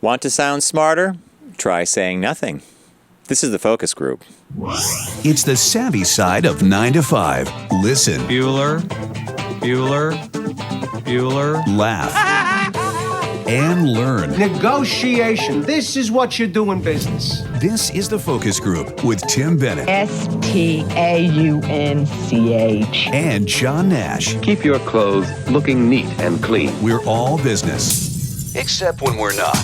Want to sound smarter? Try saying nothing. This is the focus group. It's the savvy side of 9 to 5. Listen. Bueller. Laugh. And learn. Negotiation. This is what you do in business. This is the focus group with Tim Bennett Staunch. and John Nash. Keep your clothes looking neat and clean. We're all business. Except when we're not.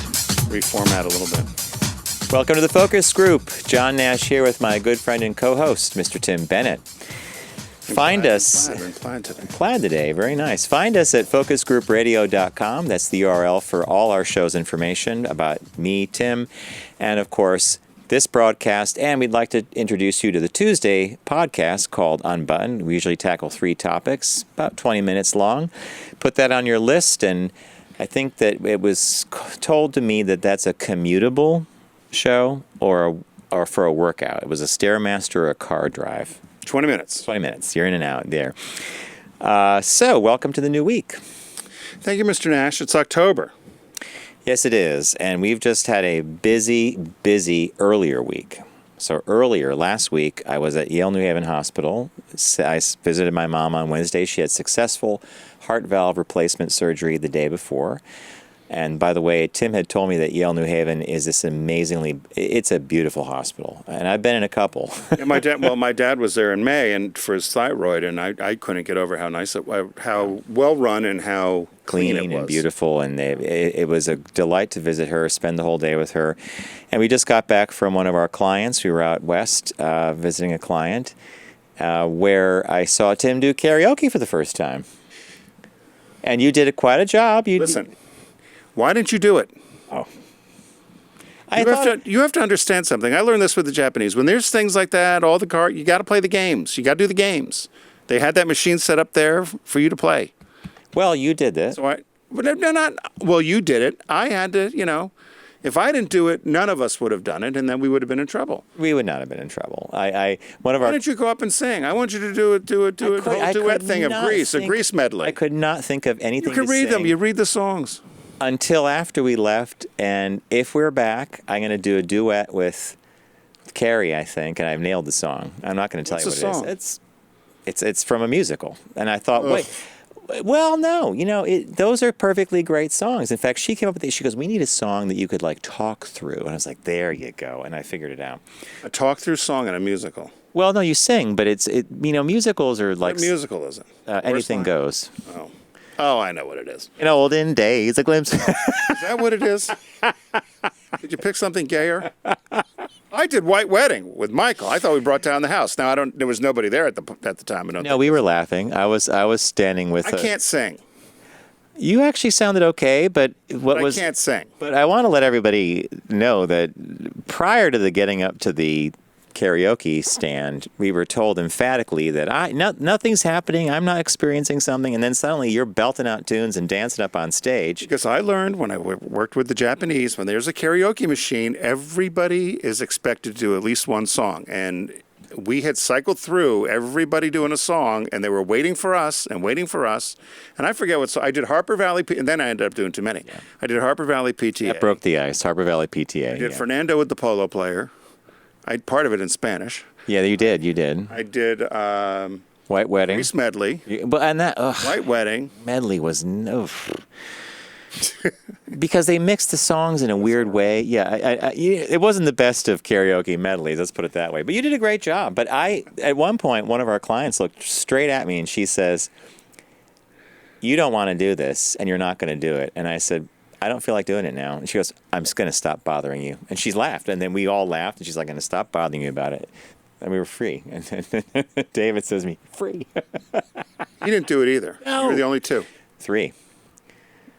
Reformat a little bit. Welcome to the focus group. John Nash here with my good friend and co-host, Mr. Tim Bennett. Find us. Plaid today. Very nice. Find us at focusgroupradio.com. That's the URL for all our show's information about me, Tim, and of course, this broadcast. And we'd like to introduce you to the Tuesday podcast called Unbuttoned. We usually tackle 3 topics, about 20 minutes long. Put that on your list, and I think that it was told to me that that's a commutable show or for a workout. It was a Stairmaster or a car drive. 20 minutes. 20 minutes. You're in and out there. So, welcome to the new week. Thank you, Mr. Nash. It's October. Yes, it is. And we've just had a busy earlier week. So earlier, last week, I was at Yale New Haven Hospital. I visited my mom on Wednesday. She had successful heart valve replacement surgery the day before. And by the way, Tim had told me that Yale New Haven is this it's a beautiful hospital. And I've been in a couple. Yeah, my dad was there in May and for his thyroid, and I couldn't get over how nice how well run and how clean it was. And beautiful. And it was a delight to visit her, spend the whole day with her. And we just got back from one of our clients. We were out west visiting a client where I saw Tim do karaoke for the first time. And you did quite a job. Listen. Why didn't you do it? Oh. You have to understand something. I learned this with the Japanese. When there's things like that, you got to play the games. You got to do the games. They had that machine set up there for you to play. Well, you did this. You did it. I had to, if I didn't do it, none of us would have done it, and then we would have been in trouble. We would not have been in trouble. Why didn't you go up and sing? I want you to do a whole duet thing of Grease, a Grease medley. I could not think of anything to You can read them. sing. You read the songs. Until after we left, and if we're back, I'm going to do a duet with Carrie, I think, and I've nailed the song. I'm not going to tell What's you the what it song? is. It's from a musical, and I thought, Ugh. those are perfectly great songs. In fact, she came up with it. She goes, "We need a song that you could talk through," and I was like, "There you go," and I figured it out. A talk-through song in a musical. Well, no, you sing, but musicals are like What musical is it? anything goes. Oh, I know what it is. In olden days, a glimpse. Is that what it is? Did you pick something gayer? I did White Wedding with Michael. I thought we brought down the house. Now there was nobody there at the time. No, we were laughing. I was standing with. I can't sing. You actually sounded okay, but I can't sing. But I want to let everybody know that prior to the getting up to the karaoke stand, we were told emphatically that nothing's happening. I'm not experiencing something, and then suddenly you're belting out tunes and dancing up on stage. Because I learned when I worked with the Japanese, when there's a karaoke machine, everybody is expected to do at least one song, and we had cycled through everybody doing a song, and they were waiting for us, and I forget what song. I did Harper Valley, and then I ended up doing too many. Yeah. I did Harper Valley PTA. That broke the ice. Harper Valley PTA. I did Fernando with the polo player. I had part of it in Spanish. Yeah, you did. I did White Wedding. Grease medley. White Wedding. Medley was no. Because they mixed the songs in a weird way. Yeah, it wasn't the best of karaoke medleys, let's put it that way. But you did a great job. But at one point, one of our clients looked straight at me and she says, "You don't want to do this, and you're not going to do it." And I said, "I don't feel like doing it now." And she goes, "I'm just going to stop bothering you." And she laughed. And then we all laughed. And she's like, "I'm going to stop bothering you about it." And we were free. And David says to me, "Free." You didn't do it either. No. You were the only 2. 3.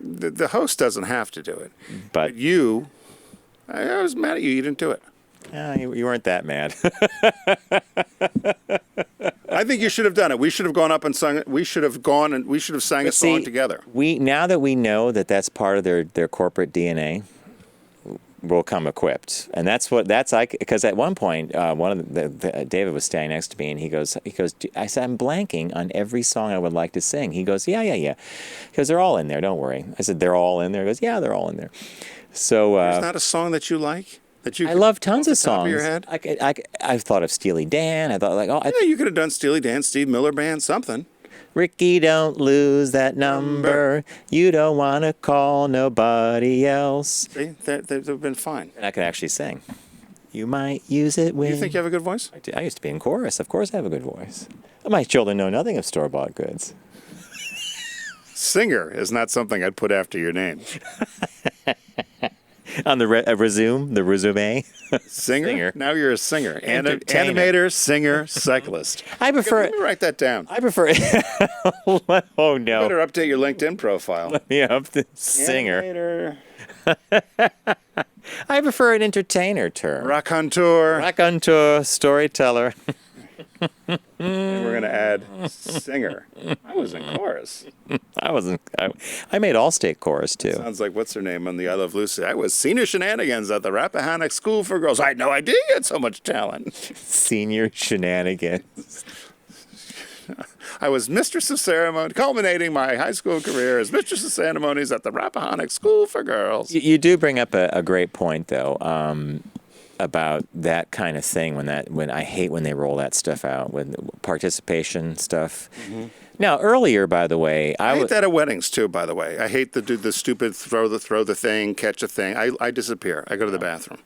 The host doesn't have to do it. But I was mad at you. You didn't do it. You weren't that mad. I think you should have done it. We should have gone up and sung it. We should have sang a song together. Now that we know that that's part of their corporate DNA, we'll come equipped. And because at one point, David was standing next to me and he goes, I said, "I'm blanking on every song I would like to sing." He goes, yeah. He goes, "They're all in there, don't worry." I said, "They're all in there?" He goes, "Yeah, they're all in there." So There's not a song that you like that you. I could- love tons off of the top songs. Of your head? I've thought of Steely Dan. I thought like, oh, Yeah, you could have done Steely Dan, Steve Miller Band, something. Ricky, don't lose that number. You don't want to call nobody else. See, they've been fine. And I could actually sing. You might use it when... You think you have a good voice? I used to be in chorus. Of course I have a good voice. My children know nothing of store-bought goods. Singer is not something I'd put after your name. On the resume. Singer? Now you're a singer. Entertainer. Animator, singer, cyclist. I prefer... Let me write that down. I prefer... Oh, no. Better update your LinkedIn profile. Yeah, the singer. Animator, I prefer an entertainer term. raconteur. Raconteur, storyteller. And we're going to add singer. I was in chorus. I made All-State chorus, too. Sounds like what's her name on the I Love Lucy. I was senior shenanigans at the Rappahannock School for Girls. I had no idea you had so much talent. Senior shenanigans. I was mistress of ceremony, culminating my high school career as mistress of ceremonies at the Rappahannock School for Girls. You do bring up a great point, though, about that kind of thing. When I hate when they roll that stuff out, when participation stuff. Mm-hmm. Now, earlier, by the way, I hate that at weddings too. By the way, I hate to do the stupid throw the thing, catch a thing. I disappear. I go to the bathroom.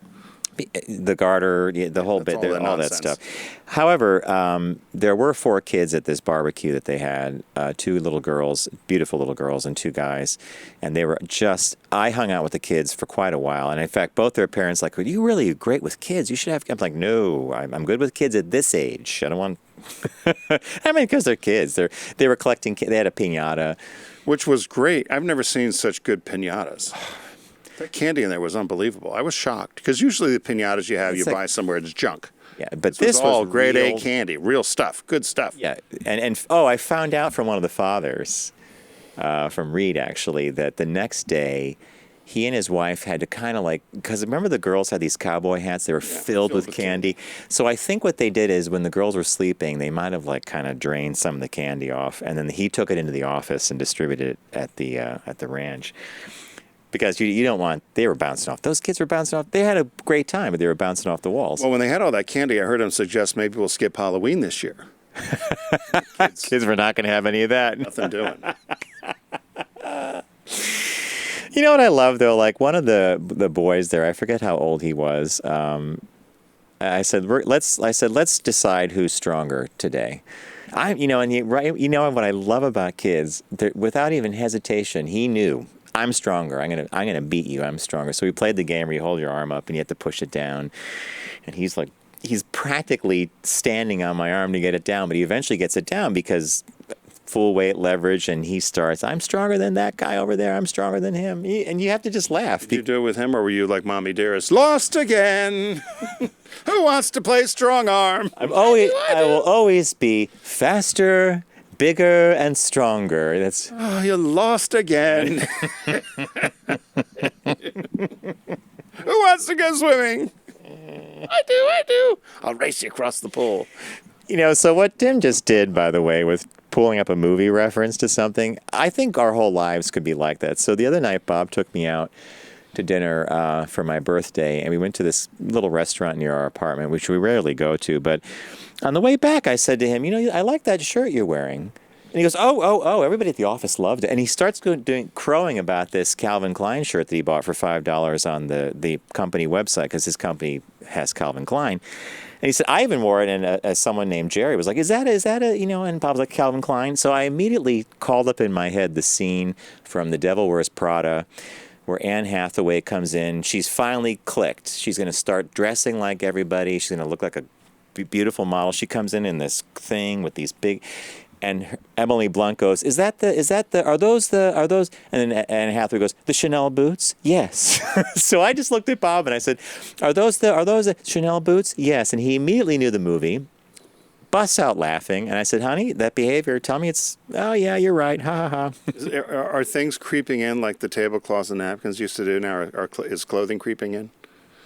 The garter, the whole bit, all that stuff. However, there were 4 kids at this barbecue that they had, 2 little girls, beautiful little girls, and 2 guys. And they were just, I hung out with the kids for quite a while. And in fact, both their parents like, you're really great with kids. You should have, I'm like, no, I'm good with kids at this age. I don't want, I mean, because they're kids. They were collecting, they had a piñata. Which was great. I've never seen such good piñatas. That candy in there was unbelievable. I was shocked because usually the piñatas you buy somewhere it's junk. Yeah, but this was all grade real, A candy, real stuff, good stuff. Yeah, and I found out from one of the fathers, from Reed actually, that the next day, he and his wife had to kind of because remember the girls had these cowboy hats, they were filled with candy. So I think what they did is when the girls were sleeping, they might have kind of drained some of the candy off, and then he took it into the office and distributed it at the ranch. Because you don't want, they were bouncing off. Those kids were bouncing off. They had a great time, but they were bouncing off the walls. Well, when they had all that candy, I heard him suggest maybe we'll skip Halloween this year. Kids were not going to have any of that. Nothing doing. You know what I love, though? Like one of the boys there, I forget how old he was. I said, let's decide who's stronger today. You know what I love about kids? Without even hesitation, he knew. I'm stronger. I'm gonna beat you. I'm stronger. So we played the game where you hold your arm up and you have to push it down. And he's practically standing on my arm to get it down, but he eventually gets it down because full weight leverage, and he starts, I'm stronger than that guy over there. I'm stronger than him. And you have to just laugh. Did you do it with him, or were you like Mommy Dearest? Lost again. Who wants to play strong arm? I will always be faster, bigger, and stronger. That's you lost again. Who wants to go swimming? I do. I'll race you across the pool. So what Tim just did, by the way, with pulling up a movie reference to something, I think our whole lives could be like that. So the other night, Bob took me out to dinner for my birthday, and we went to this little restaurant near our apartment, which we rarely go to. But on the way back, I said to him, I like that shirt you're wearing. And he goes, oh, everybody at the office loved it. And he starts crowing about this Calvin Klein shirt that he bought for $5 on the company website, because his company has Calvin Klein. And he said, I even wore it, and someone named Jerry was like, is that a, and Bob's like, Calvin Klein. So I immediately called up in my head the scene from The Devil Wears Prada, where Anne Hathaway comes in. She's finally clicked. She's going to start dressing like everybody. She's going to look like a beautiful model. She comes in this thing with these big... And Emily Blunt goes, are those? And then Anne Hathaway goes, the Chanel boots? Yes. So I just looked at Bob and I said, are those the Chanel boots? Yes. And he immediately knew the movie, busts out laughing. And I said, honey, that behavior, tell me oh yeah, you're right. Ha ha ha. Are things creeping in like the tablecloths and napkins used to do now? Is clothing creeping in?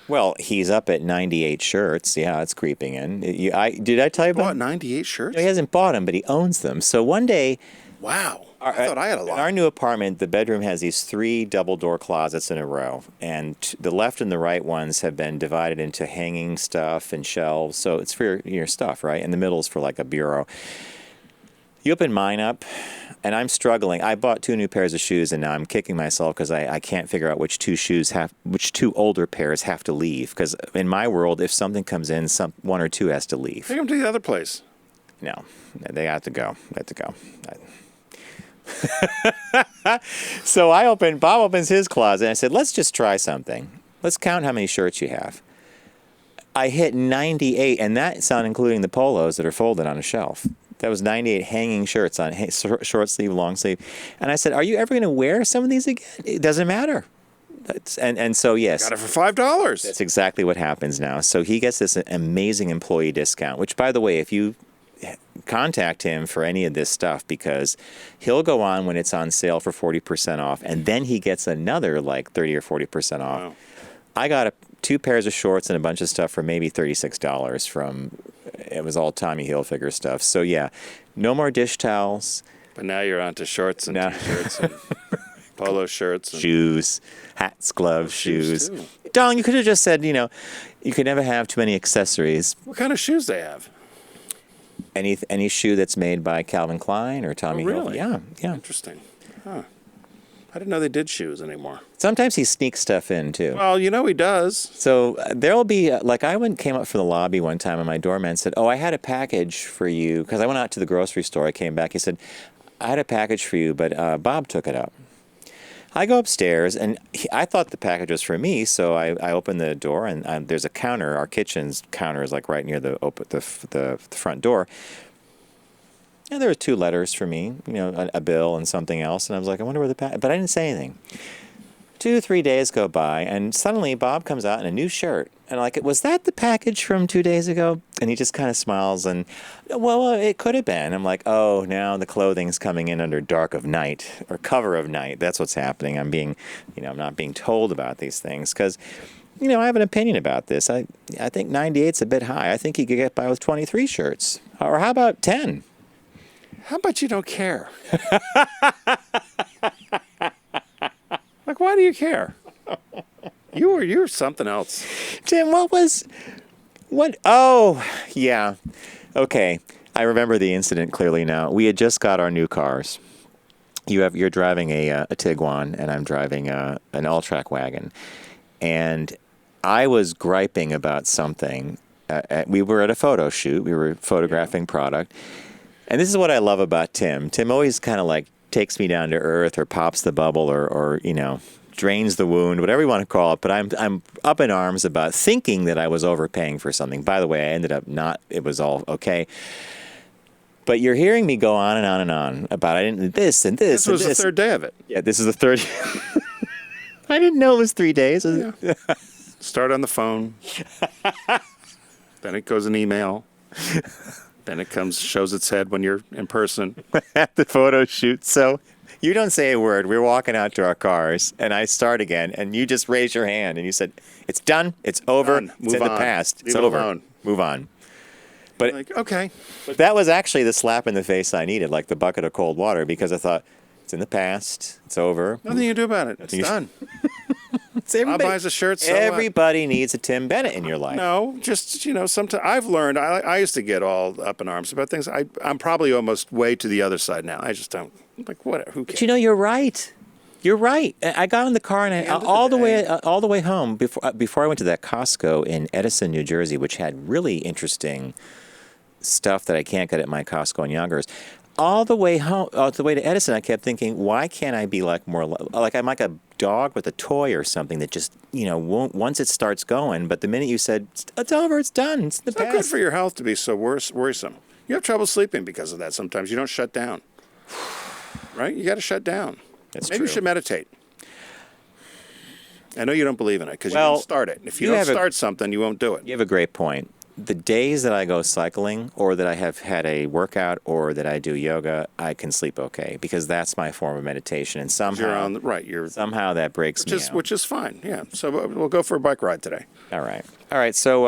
Well, he's up at 98 shirts. Yeah, it's creeping in. Did I tell you about 98 shirts? He hasn't bought them, but he owns them. So one day, Wow. I thought I had a In lot. our new apartment, the bedroom has these 3 double-door closets in a row, and the left and the right ones have been divided into hanging stuff and shelves. So it's for your stuff, right? And the middle is for like a bureau. You open mine up, and I'm struggling. I bought 2 new pairs of shoes, and now I'm kicking myself because I can't figure out which 2 older pairs have to leave. Because in my world, if something comes in, 1 or 2 has to leave. Take them to the other place. No, they have to go. They have to go. So Bob opens his closet, and I said, let's just try something. Let's count how many shirts you have. I hit 98, and that's not including the polos that are folded on a shelf. That was 98 hanging shirts on short sleeve, long sleeve. And I said, are you ever going to wear some of these again? It doesn't matter. And so, yes. Got it for $5. That's exactly what happens now. So he gets this amazing employee discount, which, by the way, if you contact him for any of this stuff, because he'll go on when it's on sale for 40% off, and then he gets another like 30 or 40% off. Wow. I got 2 pairs of shorts and a bunch of stuff for maybe $36 from, it was all Tommy Hilfiger stuff. So yeah, no more dish towels. But now you're on to shorts and No. t-shirts and polo shirts. And Shoes, hats, gloves, shoes, shoes. Dong, you could have just said, you could never have too many accessories. what kind of shoes they have? Any shoe that's made by Calvin Klein or Tommy Hilfiger. Really? Yeah. Interesting. Huh. I didn't know they did shoes anymore. Sometimes he sneaks stuff in too. Well, he does. So there'll be came up from the lobby one time, and my doorman said, "Oh, I had a package for you," because I went out to the grocery store. I came back. He said, "I had a package for you, but Bob took it up." I go upstairs, and I thought the package was for me, so I open the door, and there's a counter. Our kitchen's counter is like right near the front door. And there were 2 letters for me, a bill and something else. And I was like, I wonder where the package. But I didn't say anything. 2, 3 days go by, and suddenly Bob comes out in a new shirt. And I'm like, was that the package from 2 days ago? And he just kind of smiles and, well, it could have been. I'm like, oh, now the clothing's coming in under dark of night or cover of night. That's what's happening. I'm not being told about these things because, I have an opinion about this. I think 98's a bit high. I think he could get by with 23 shirts. Or how about 10? How about you don't care? Like, why do you care? You're something else. Tim, oh, yeah. Okay. I remember the incident clearly now. We had just got our new cars. You're driving a Tiguan, and I'm driving an all-track wagon. And I was griping about something. We were at a photo shoot. We were photographing product. And this is what I love about Tim. Tim always kind of like takes me down to earth or pops the bubble or drains the wound, whatever you want to call it. But I'm up in arms about thinking that I was overpaying for something. By the way, I ended up not. It was all okay. But you're hearing me go on and on and on about I didn't this and this. This was and the 3rd day of it. Yeah, this is the 3rd. I didn't know it was 3 days. Yeah. Start on the phone. Then it goes an email. Then it shows its head when you're in person. At the photo shoot. So you don't say a word. We're walking out to our cars, and I start again, and you just raise your hand, and you said, it's done. It's over. Done. It's Move in the on. past. Leave It's it over. alone. Move on. But, Like, okay. but that was actually the slap in the face I needed, like the bucket of cold water, because I thought, it's in the past. It's over. Nothing you can do about it. It's done. It's everybody, buys a shirt, so what? everybody needs a Tim Bennett in your life. No, just, sometimes I've learned, I used to get all up in arms about things. I'm probably almost way to the other side now. I just don't, like, whatever, who cares? But you're right. You're right. I got in the car and all the way home before I went to that Costco in Edison, New Jersey, which had really interesting stuff that I can't get at my Costco in Yonkers. All the way home, the way to Edison, I kept thinking, why can't I be like more like I'm like a dog with a toy or something that just won't once it starts going. But the minute you said it's over, it's done, it's the It's not past. good for your health to be so worrisome. You have trouble sleeping because of that sometimes. You don't shut down. Right? You got to shut down. That's Maybe true. you should meditate. I know you don't believe in it because you Well, don't start it. If you you don't have start something, you won't do it. You have a great point. The days that I go cycling or that I have had a workout or that I do yoga, I can sleep okay because that's my form of meditation. And somehow, You're on the right. somehow that breaks me out. Which is fine. Yeah. So we'll go for a bike ride today. All right. So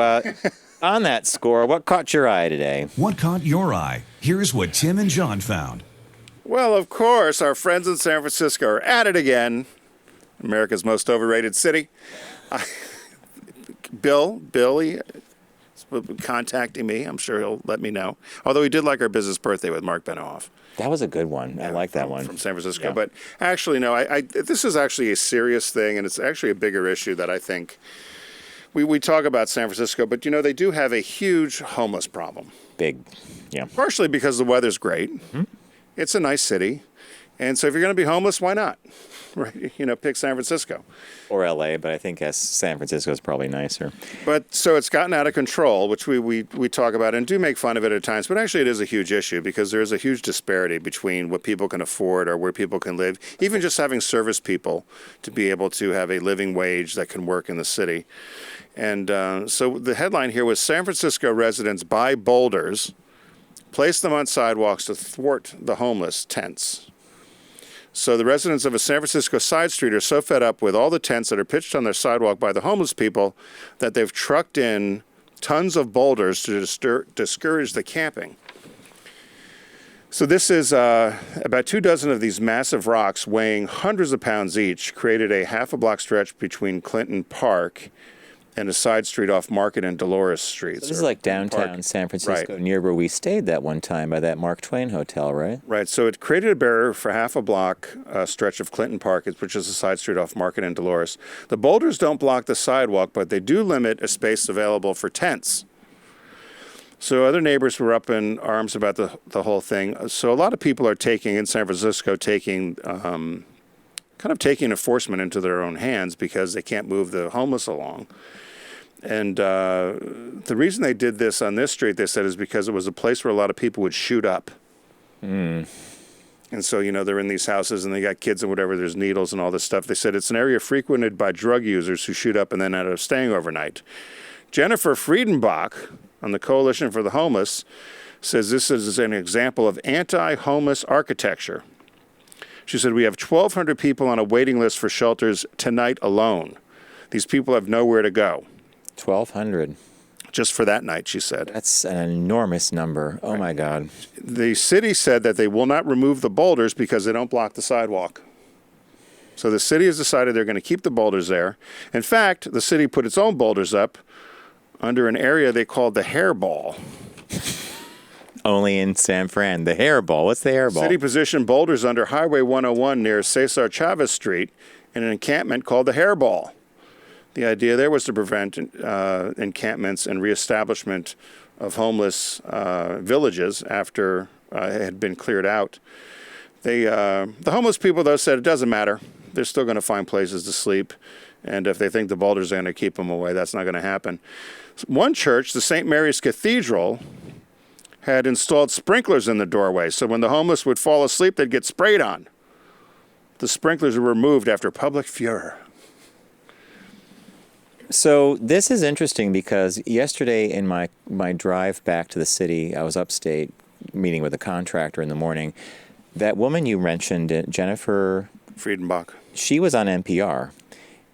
on that score, what caught your eye today? What caught your eye? Here's what Tim and John found. Well, of course, our friends in San Francisco are at it again. America's most overrated city. Billy is contacting me. I'm sure he'll let me know. Although he did like our business birthday with Mark Benoff. That was a good one. I like that one. From San Francisco. Yeah. But actually, no, this is actually a serious thing, and it's actually a bigger issue that I think we talk about San Francisco, but, they do have a huge homeless problem. Big, yeah. Partially because the weather's great. Mm-hmm. It's a nice city. And so if you're going to be homeless, why not? Right? Pick San Francisco. Or L.A., but I think San Francisco is probably nicer. But so it's gotten out of control, which we talk about and do make fun of it at times. But actually, it is a huge issue because there is a huge disparity between what people can afford or where people can live. Even just having service people to be able to have a living wage that can work in the city. And so the headline here was San Francisco residents buy boulders, place them on sidewalks to thwart the homeless tents. So the residents of a San Francisco side street are so fed up with all the tents that are pitched on their sidewalk by the homeless people that they've trucked in tons of boulders to discourage the camping. So this is about 24 of these massive rocks weighing hundreds of pounds each created a half a block stretch between Clinton Park and a side street off Market and Dolores Streets. This is like downtown Park. San Francisco, Right. near where we stayed that one time by that Mark Twain Hotel, right? Right, so it created a barrier for half a block stretch of Clinton Park, which is a side street off Market and Dolores. The boulders don't block the sidewalk, but they do limit a space available for tents. So other neighbors were up in arms about the whole thing. So a lot of people are in San Francisco, taking enforcement into their own hands because they can't move the homeless along. And the reason they did this on this street, they said, is because it was a place where a lot of people would shoot up. And so, they're in these houses and they got kids and whatever, there's needles and all this stuff. They said it's an area frequented by drug users who shoot up and then end up staying overnight. Jennifer Friedenbach on the Coalition for the Homeless says this is an example of anti-homeless architecture. She said, we have 1,200 people on a waiting list for shelters tonight alone. These people have nowhere to go. 1,200. Just for that night, she said. That's an enormous number. Oh, my God. The city said that they will not remove the boulders because they don't block the sidewalk. So the city has decided they're going to keep the boulders there. In fact, the city put its own boulders up under an area they called the Hairball. Only in San Fran. The Hairball. What's the Hairball? City positioned boulders under Highway 101 near Cesar Chavez Street in an encampment called the Hairball. The idea there was to prevent encampments and reestablishment of homeless villages after it had been cleared out. The homeless people, though, said it doesn't matter. They're still going to find places to sleep. And if they think the boulders are going to keep them away, that's not going to happen. One church, the St. Mary's Cathedral, had installed sprinklers in the doorway. So when the homeless would fall asleep, they'd get sprayed on. The sprinklers were removed after public furor. So this is interesting because yesterday in my drive back to the city, I was upstate meeting with a contractor in the morning. That woman you mentioned, Jennifer Friedenbach. She was on NPR.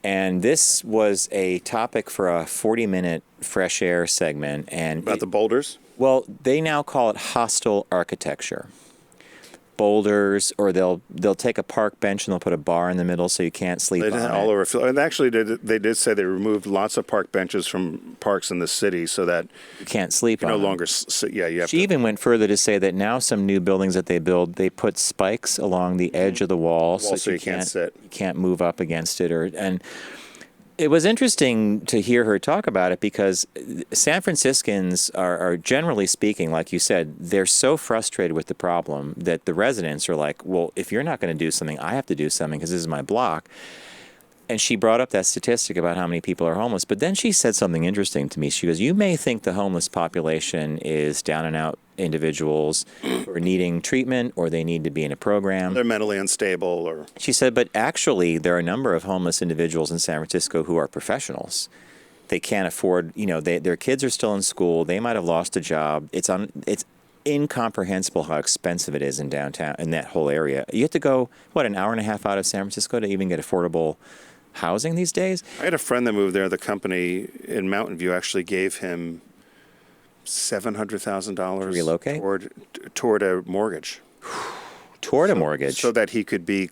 And this was a topic for a 40-minute fresh air segment. And About the boulders? Well, they now call it hostile architecture. Boulders, or they'll take a park bench and they'll put a bar in the middle so you can't sleep They did on all it. over. And actually, they did say they removed lots of park benches from parks in the city so that You can't sleep you on no them. longer. You have She to. even went further to say that now some new buildings that they build, they put spikes along the edge of the wall So you can't sit. You can't move up against it, and it was interesting to hear her talk about it because San Franciscans are generally speaking, like you said, they're so frustrated with the problem that the residents are like, well, if you're not going to do something, I have to do something because this is my block. And she brought up that statistic about how many people are homeless. But then she said something interesting to me. She goes, you may think the homeless population is down and out individuals who are needing treatment or they need to be in a program. They're mentally unstable, or She said, but actually there are a number of homeless individuals in San Francisco who are professionals. They can't afford, their kids are still in school. They might have lost a job. It's incomprehensible how expensive it is in downtown, in that whole area. You have to go, an hour and a half out of San Francisco to even get affordable housing these days? I had a friend that moved there. The company in Mountain View actually gave him $700,000 To relocate? toward a mortgage. toward a mortgage. so that he could be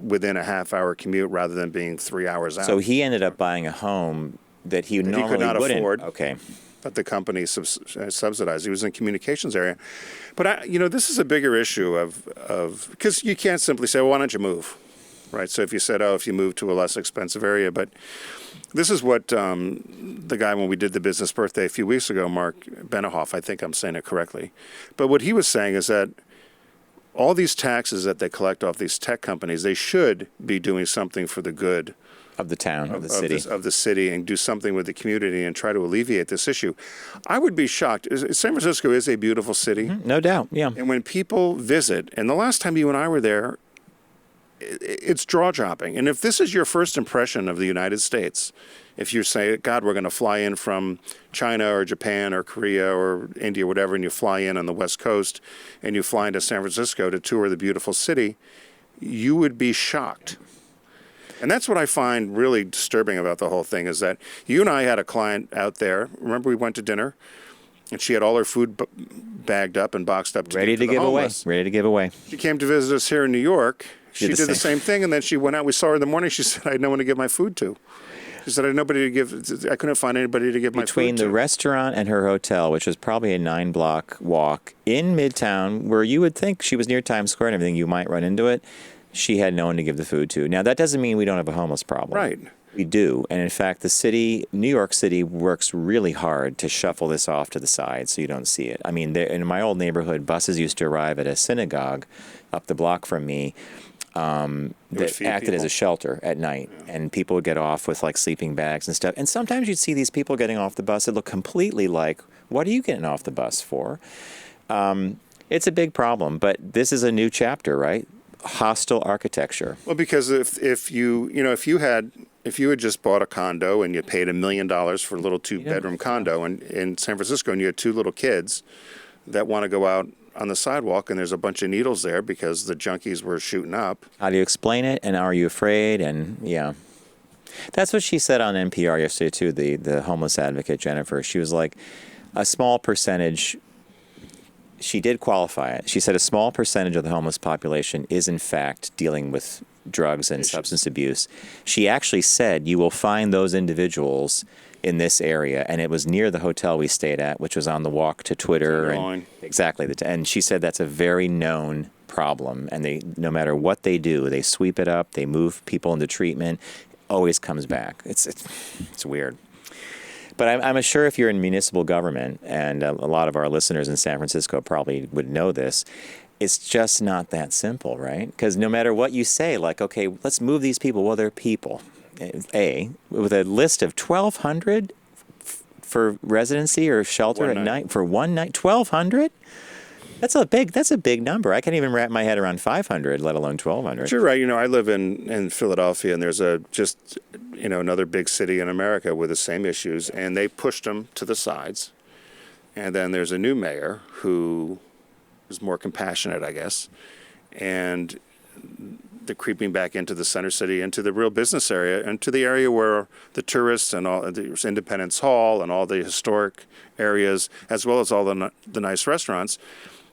within a half-hour commute rather than being 3 hours out. So he ended up buying a home that he normally could not wouldn't. afford. Okay. But the company subsidized. He was in communications area. But, this is a bigger issue of because you can't simply say, well, why don't you move? Right? So if you said, if you move to a less expensive area. But this is what the guy, when we did the business birthday a few weeks ago, Mark Benehoff, I think I'm saying it correctly. But what he was saying is that all these taxes that they collect off these tech companies, they should be doing something for the good Of the town, of the city. of the city, and do something with the community and try to alleviate this issue. I would be shocked. San Francisco is a beautiful city. No doubt, yeah. And when people visit, and the last time you and I were there, it's jaw-dropping. And if this is your first impression of the United States, if you say, God, we're going to fly in from China or Japan or Korea or India, whatever, and you fly in on the West Coast and you fly into San Francisco to tour the beautiful city, you would be shocked. And that's what I find really disturbing about the whole thing is that you and I had a client out there. Remember we went to dinner? And she had all her food bagged up and boxed up. Ready to give away. Ready to give away. She came to visit us here in New York. She did the same thing, and then she went out. We saw her in the morning. She said, I had no one to give my food to. She said, I had nobody to give. I couldn't find anybody to give my food to. Between the restaurant and her hotel, which was probably a 9-block walk in Midtown, where you would think she was near Times Square and everything, you might run into it, she had no one to give the food to. Now, that doesn't mean we don't have a homeless problem. Right. We do. And in fact, the city, New York City, works really hard to shuffle this off to the side so you don't see it. I mean, in my old neighborhood, buses used to arrive at a synagogue up the block from me that acted as a shelter at night. Yeah. And people would get off with like sleeping bags and stuff. And sometimes you'd see these people getting off the bus that look completely like, what are you getting off the bus for? It's a big problem, but this is a new chapter, right? Hostile architecture. Well, because if you had just bought a condo and you paid $1 million for a little 2-bedroom condo in San Francisco, and you had 2 little kids that want to go out on the sidewalk, and there's a bunch of needles there because the junkies were shooting up. How do you explain it? And are you afraid? And yeah, that's what she said on NPR yesterday too. The homeless advocate Jennifer. She was like, a small percentage. She did qualify it. She said a small percentage of the homeless population is in fact dealing with drugs and substance abuse. She actually said you will find those individuals in this area, and it was near the hotel we stayed at, which was on the walk to Twitter. And exactly. And she said that's a very known problem, and they, no matter what they do, they sweep it up, they move people into treatment, always comes back. It's weird. But I'm sure if you're in municipal government, and a lot of our listeners in San Francisco probably would know this, it's just not that simple, right? Because no matter what you say, like, okay, let's move these people. Well, they're people. With a list of 1,200 for residency or shelter at night for one night, 1,200? That's a big number. I can't even wrap my head around 500, let alone 1,200. But you're right. I live in Philadelphia, and there's another big city in America with the same issues, and they pushed them to the sides. And then there's a new mayor who is more compassionate, I guess, and they're creeping back into the center city, into the real business area, into the area where the tourists and all there's Independence Hall and all the historic areas, as well as all the nice restaurants.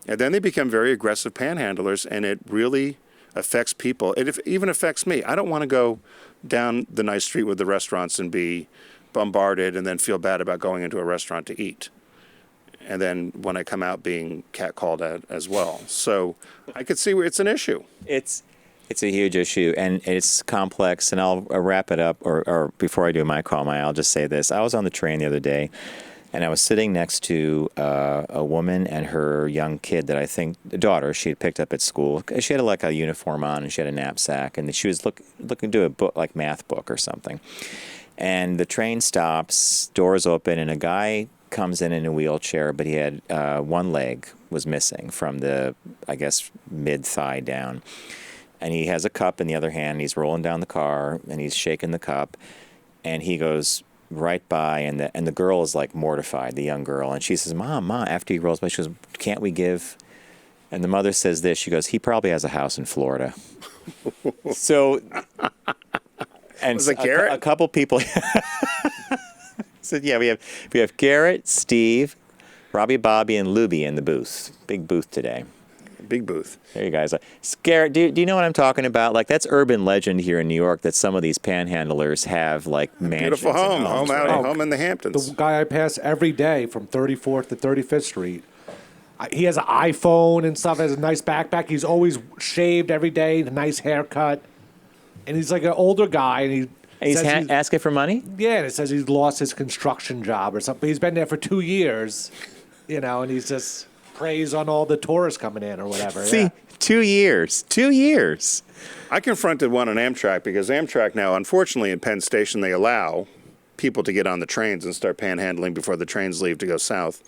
And then they become very aggressive panhandlers, and it really affects people. It even affects me. I don't want to go down the nice street with the restaurants and be bombarded and then feel bad about going into a restaurant to eat. And then when I come out being catcalled at as well. So I could see where it's an issue. It's a huge issue, and it's complex, and I'll wrap it up, or before I do my call, I'll just say this. I was on the train the other day, and I was sitting next to a woman and her young kid that I think, daughter, she had picked up at school. She had like a uniform on, and she had a knapsack, and she was looking to a book, like math book or something. And the train stops, doors open, and a guy comes in a wheelchair, but he had one leg was missing from the, I guess, mid-thigh down. And he has a cup in the other hand. He's rolling down the car, and he's shaking the cup. And he goes right by, and the girl is like mortified, the young girl. And she says, Mom, after he rolls by, she goes, can't we give? And the mother says this. She goes, he probably has a house in Florida. So, and was it Garrett? A couple people said, yeah, we have Garrett, Steve, Robbie, Bobby, and Luby in the booth. Big booth today. big booth. There you guys are. Garrett, do you know what I'm talking about? Like, that's urban legend here in New York that some of these panhandlers have, like, mansions. Beautiful home, and homes, home in the Hamptons. The guy I pass every day from 34th to 35th Street, he has an iPhone and stuff, has a nice backpack. He's always shaved every day, a nice haircut. And he's like an older guy, and He's asking for money? yeah, and it says he's lost his construction job or something. He's been there for 2 years, and he's just preys on all the tourists coming in or whatever. See, yeah. 2 years. 2 years. I confronted one on Amtrak because Amtrak now, unfortunately, in Penn Station, they allow people to get on the trains and start panhandling before the trains leave to go south.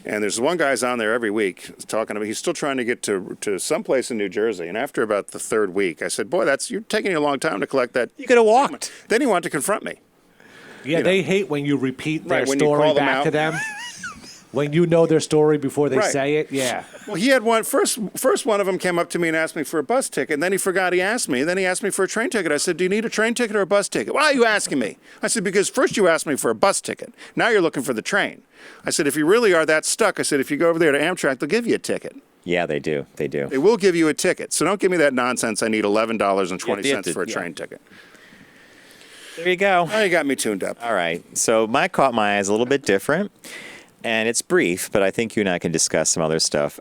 And there's one guy's on there every week talking about he's still trying to get to someplace in New Jersey. And after about the third week, I said, "Boy, you're taking a long time to collect that." You could have walked. Then he wanted to confront me. Yeah, they hate when you repeat their Right, when you story call them back out. to them. When you know their story before they Right. say it, yeah. Well, he had one first one of them came up to me and asked me for a bus ticket, and then he forgot he asked me, and then he asked me for a train ticket. I said, "Do you need a train ticket or a bus ticket?" "Why are you asking me?" I said, "Because first you asked me for a bus ticket. Now you're looking for the train." I said, "If you really are that stuck," I said, "if you go over there to Amtrak, they'll give you a ticket. Yeah, they do. They do. They will give you a ticket. So don't give me that nonsense. I need $11.20 Yeah, for a yeah. train ticket." There you go. Now you got me tuned up. All right. So my caught my eyes a little bit different, and it's brief, but I think you and I can discuss some other stuff.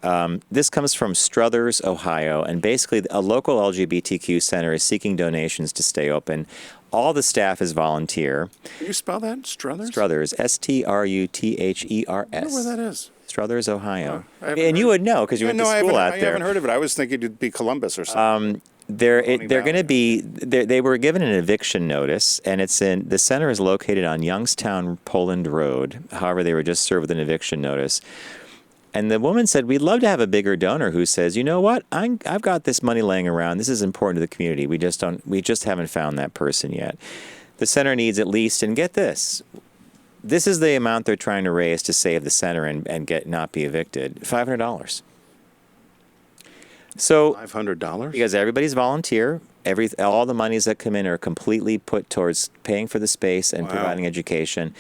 This comes from Struthers, Ohio, and basically a local LGBTQ center is seeking donations to stay open. All the staff is volunteer. Can you spell that? Struthers? Struthers, Struthers. I don't know where that is. Struthers, Ohio. I haven't And you heard- would know because you went to school out I there. haven't heard of it. I was thinking it'd be Columbus or something. They're Pony going to Valley. be. They were given an eviction notice, and the center is located on Youngstown Poland Road. However, they were just served with an eviction notice. And the woman said, "We'd love to have a bigger donor who says, you know what, I've got this money laying around. This is important to the community. We just haven't found that person yet. The center needs at least, and get this. This is the amount they're trying to raise to save the center and not be evicted. $500. So $500? because everybody's volunteer, all the monies that come in are completely put towards paying for the space and Wow. providing education.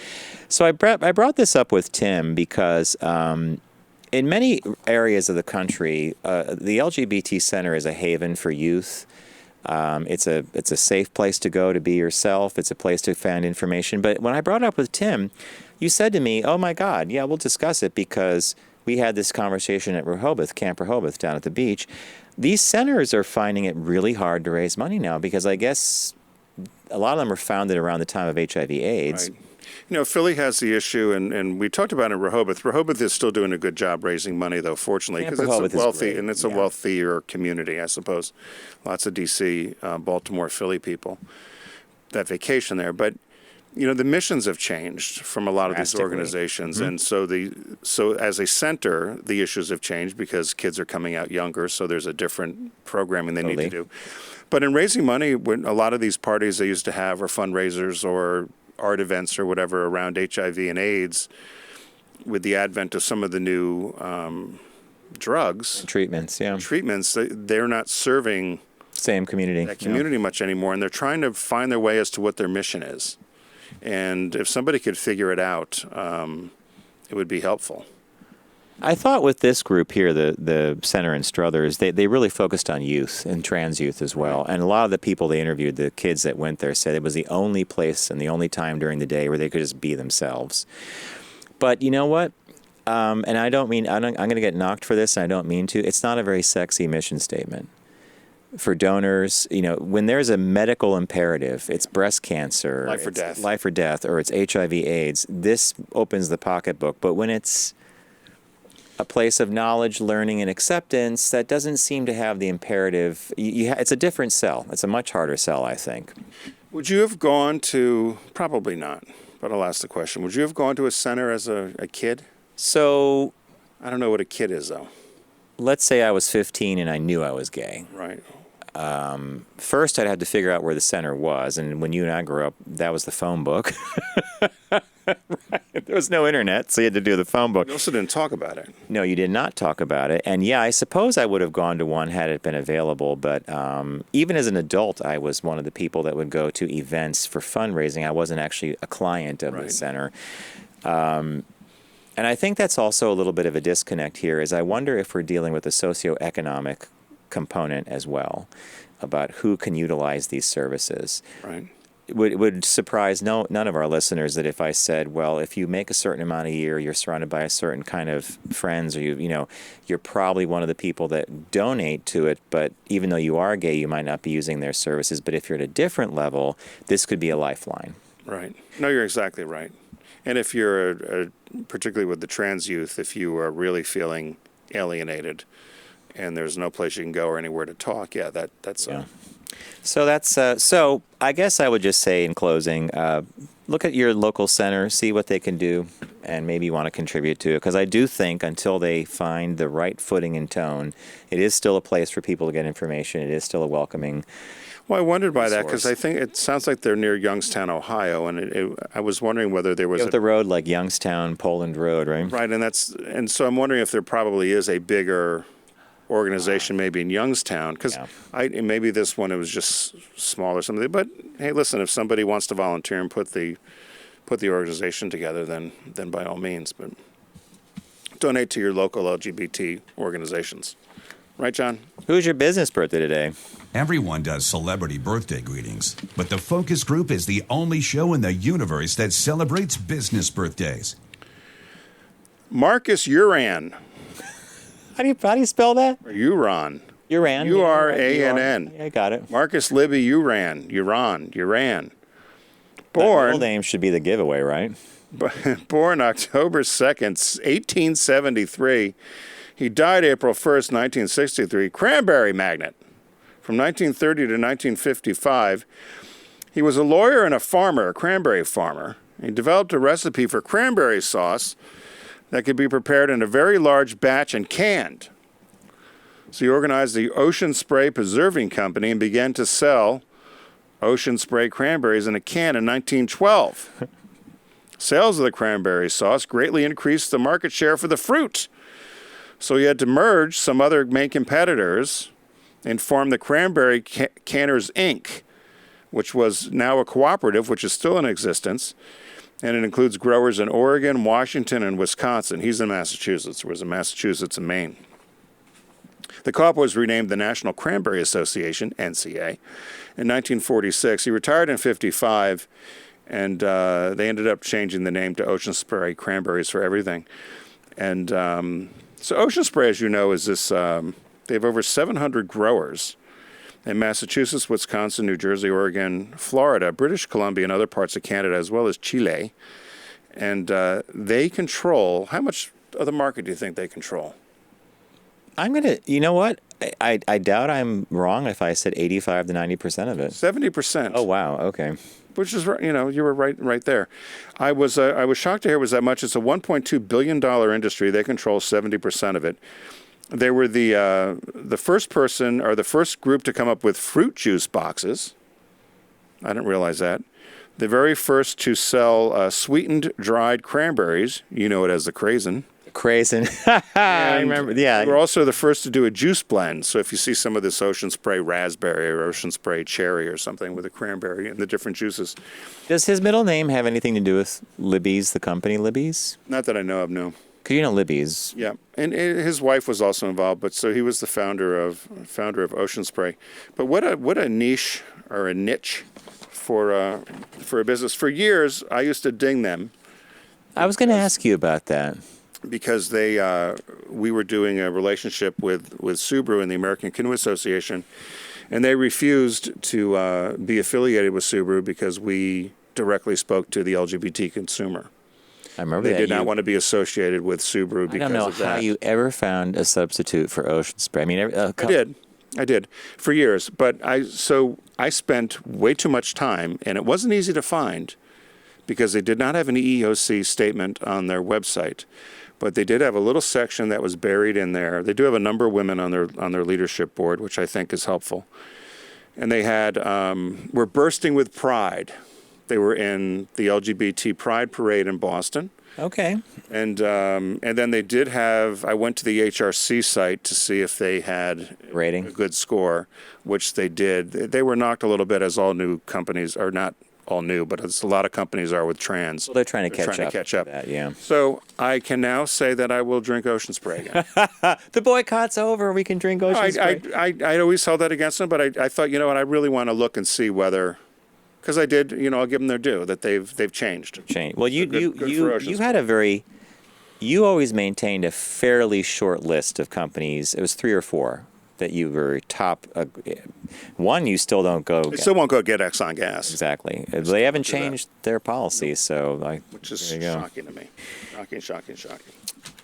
So I brought this up with Tim because in many areas of the country, the LGBT Center is a haven for youth. It's a safe place to go to be yourself. It's a place to find information. But when I brought it up with Tim, you said to me, "Oh my God, yeah, we'll discuss it," because we had this conversation at Rehoboth, Camp Rehoboth down at the beach. These centers are finding it really hard to raise money now because I guess a lot of them were founded around the time of HIV/AIDS. Right. You know, Philly has the issue, and we talked about it in Rehoboth. Rehoboth is still doing a good job raising money, though, fortunately, Camp because Rehoboth it's is a wealthy great, and it's a yeah. wealthier community, I suppose. Lots of D.C., Baltimore, Philly people that vacation there, but you know the missions have changed from a lot of these Drastically. organizations, and so as a center, the issues have changed because kids are coming out younger, so there's a different programming they need to Totally. do. But in raising money, when a lot of these parties they used to have are fundraisers or art events or whatever around HIV and AIDS, with the advent of some of the new drugs Treatments, yeah. treatments, they're not serving Same community. that yeah. community much anymore, and they're trying to find their way as to what their mission is. And if somebody could figure it out, it would be helpful. I thought with this group here, the center in Struthers, they really focused on youth and trans youth as well. And a lot of the people they interviewed, the kids that went there, said it was the only place and the only time during the day where they could just be themselves. But you know what? And I don't mean, I'm going to get knocked for this, and I don't mean to. It's not a very sexy mission statement. For donors, you know, when there's a medical imperative, it's breast cancer, Life or it's death. life or death, or it's HIV/AIDS. This opens the pocketbook. But when it's a place of knowledge, learning, and acceptance, that doesn't seem to have the imperative. It's a different sell. It's a much harder sell, I think. Would you have gone to, probably not, but I'll ask the question, would you have gone to a center as a kid? So I don't know what a kid is, though. let's say I was 15 and I knew I was gay. Right. First, I'd have to figure out where the center was. And when you and I grew up, that was the phone book. Right. There was no internet, so you had to do the phone book. You also didn't talk about it. No, you did not talk about it. And yeah, I suppose I would have gone to one had it been available. But even as an adult, I was one of the people that would go to events for fundraising. I wasn't actually a client of the Right. center. And I think that's also a little bit of a disconnect here, is I wonder if we're dealing with a socioeconomic component as well about who can utilize these services. Right. It would surprise none of our listeners that if I said, well, if you make a certain amount a year, you're surrounded by a certain kind of friends, or you're probably one of the people that donate to it, but even though you are gay, you might not be using their services. But if you're at a different level, this could be a lifeline. Right. No, you're exactly right. And if you're, particularly with the trans youth, if you are really feeling alienated and there's no place you can go or anywhere to talk, that's Yeah. So that's so I guess I would just say in closing, look at your local center, see what they can do, and maybe you want to contribute to it. Because I do think until they find the right footing and tone, it is still a place for people to get information. It is still a welcoming. Well, I wondered by that because source. I think it sounds like they're near Youngstown, Ohio, and I was wondering whether there was With the road like Youngstown, Poland Road, right? right, and so I'm wondering if there probably is a bigger organization maybe in Youngstown, because Yeah. maybe this one it was just small or something. But hey, listen, if somebody wants to volunteer and put the organization together, then by all means. But donate to your local LGBT organizations, right, John? Who's your business birthday today? Everyone does celebrity birthday greetings, but the Focus Group is the only show in the universe that celebrates business birthdays. Marcus Uran, How do you spell that? or Uran. Uran. Urann. Yeah, I got it. Marcus Libby Uran. Uran. That Born middle name should be the giveaway, right? Born October 2nd, 1873. He died April 1st, 1963. Cranberry magnate. From 1930 to 1955, he was a lawyer and a farmer, a cranberry farmer. He developed a recipe for cranberry sauce that could be prepared in a very large batch and canned. So he organized the Ocean Spray Preserving Company and began to sell Ocean Spray cranberries in a can in 1912. Sales of the cranberry sauce greatly increased the market share for the fruit. So he had to merge some other main competitors and form the Cranberry Canners Inc., which was now a cooperative, which is still in existence, and it includes growers in Oregon, Washington, and Wisconsin. He's in Massachusetts. There was in Massachusetts and Maine. The co-op was renamed the National Cranberry Association, NCA, in 1946. He retired in 55, and they ended up changing the name to Ocean Spray Cranberries for everything. And so Ocean Spray, as you know, is this... They have over 700 growers in Massachusetts, Wisconsin, New Jersey, Oregon, Florida, British Columbia, and other parts of Canada, as well as Chile. And they control, how much of the market do you think they control? I'm going to, you know what? I doubt I'm wrong if I said 85 to 90% of it. 70%. Oh, wow. Okay. Which is, you were right there. I was shocked to hear it was that much. It's a $1.2 billion industry. They control 70% of it. They were the first person or the first group to come up with fruit juice boxes. I didn't realize that. The very first to sell sweetened dried cranberries. You know it as the Craisin. Craisin. I remember. Yeah. They were also the first to do a juice blend. So if you see some of this Ocean Spray raspberry or Ocean Spray cherry or something with a cranberry and the different juices. Does his middle name have anything to do with Libby's, the company Libby's? Not that I know of, no. Because you know Libby's. Yeah, and his wife was also involved, but so he was the founder of Ocean Spray. But what a niche or a niche for a business. For years, I used to ding them. I was going to ask you about that. Because we were doing a relationship with Subaru and the American Canoe Association, and they refused to be affiliated with Subaru because we directly spoke to the LGBT consumer. I remember They that. did not want to be associated with Subaru because I don't know of that. how you ever found a substitute for Ocean Spray. I mean, I did for years, but I spent way too much time, and it wasn't easy to find because they did not have an EEOC statement on their website, but they did have a little section that was buried in there. They do have a number of women on their leadership board, which I think is helpful, and they had were bursting with pride. They were in the LGBT Pride Parade in Boston. Okay. And then they did have, I went to the HRC site to see if they had Rating. a good score, which they did. They were knocked a little bit, as all new companies, or not all new, but as a lot of companies are with trans. Well, they're trying to catch up. catch up. To that, yeah. So I can now say that I will drink Ocean Spray again. The boycott's over. We can drink Ocean Spray. I always held that against them, but I thought, you know what, I really want to look and see whether, because I did, I'll give them their due that they've changed. Change. Well, you good for Ocean you Spray. had a very, you always maintained a fairly short list of companies. It was 3 or 4 that you were top. One you still don't go. They still won't go get Exxon gas, Exactly. They haven't changed their policy, so which is there you go. shocking to me. Shocking.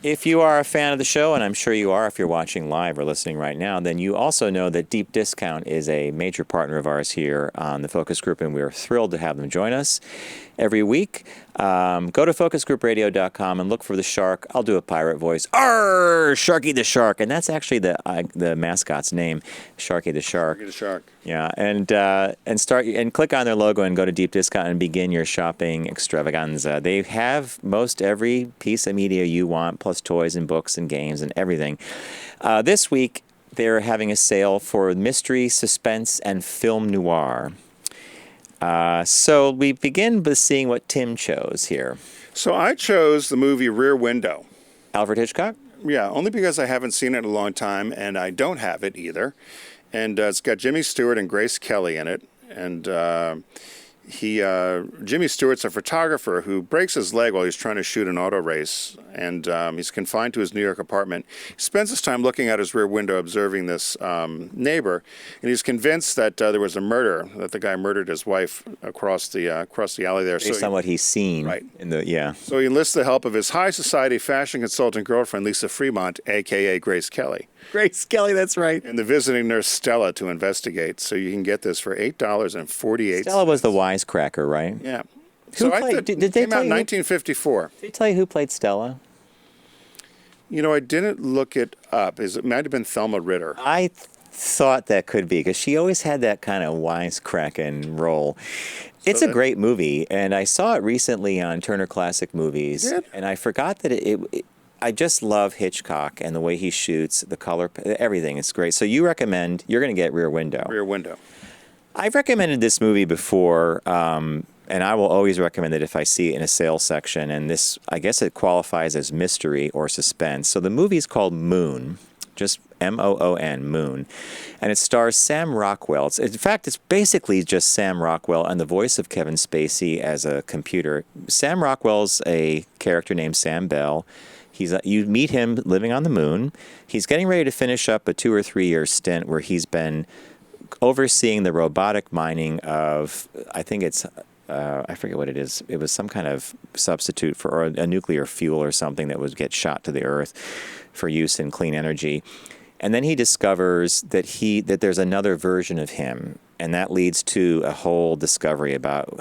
If you are a fan of the show, and I'm sure you are if you're watching live or listening right now, then you also know that Deep Discount is a major partner of ours here on the Focus Group, and we are thrilled to have them join us every week. Go to focusgroupradio.com and look for the shark. I'll do a pirate voice. Arr, Sharky the Shark. And that's actually the mascot's name, Sharky the Shark. Get a shark. Yeah, and click on their logo and go to Deep Discount and begin your shopping extravaganza. They have most every piece of media you want, plus toys and books and games and everything. This week, they're having a sale for mystery, suspense, and film noir. So we begin by seeing what Tim chose here. So I chose the movie Rear Window. Alfred Hitchcock? Yeah, only because I haven't seen it in a long time, and I don't have it either. And it's got Jimmy Stewart and Grace Kelly in it. And Jimmy Stewart's a photographer who breaks his leg while he's trying to shoot an auto race, and he's confined to his New York apartment. He spends his time looking out his rear window, observing this neighbor, and he's convinced that there was a murder, that the guy murdered his wife across the alley there. Based on what he's seen. Right. So he enlists the help of his high society fashion consultant girlfriend, Lisa Fremont, a.k.a. Grace Kelly. Grace Kelly, that's right. And the visiting nurse Stella to investigate. So you can get this for $8.48. Stella was the wisecracker, right? Yeah. Who I played- thought did it they came tell out in you- 1954. Did they tell you who played Stella? I didn't look it up. It might have been Thelma Ritter. I thought that could be, because she always had that kind of wisecracking role. It's a great movie, and I saw it recently on Turner Classic Movies, You did? and I forgot that I just love Hitchcock and the way he shoots, the color, everything. It's great. So you're going to get Rear Window. Rear Window. I've recommended this movie before, and I will always recommend it if I see it in a sales section. And this, I guess it qualifies as mystery or suspense. So the movie is called Moon, just Moon, Moon. And it stars Sam Rockwell. In fact, it's basically just Sam Rockwell and the voice of Kevin Spacey as a computer. Sam Rockwell's a character named Sam Bell. You meet him living on the moon. He's getting ready to finish up a 2 or 3 year stint where he's been overseeing the robotic mining of, I think it's, I forget what it is. It was some kind of substitute for a nuclear fuel or something that would get shot to the earth for use in clean energy. And then he discovers that there's another version of him, and that leads to a whole discovery about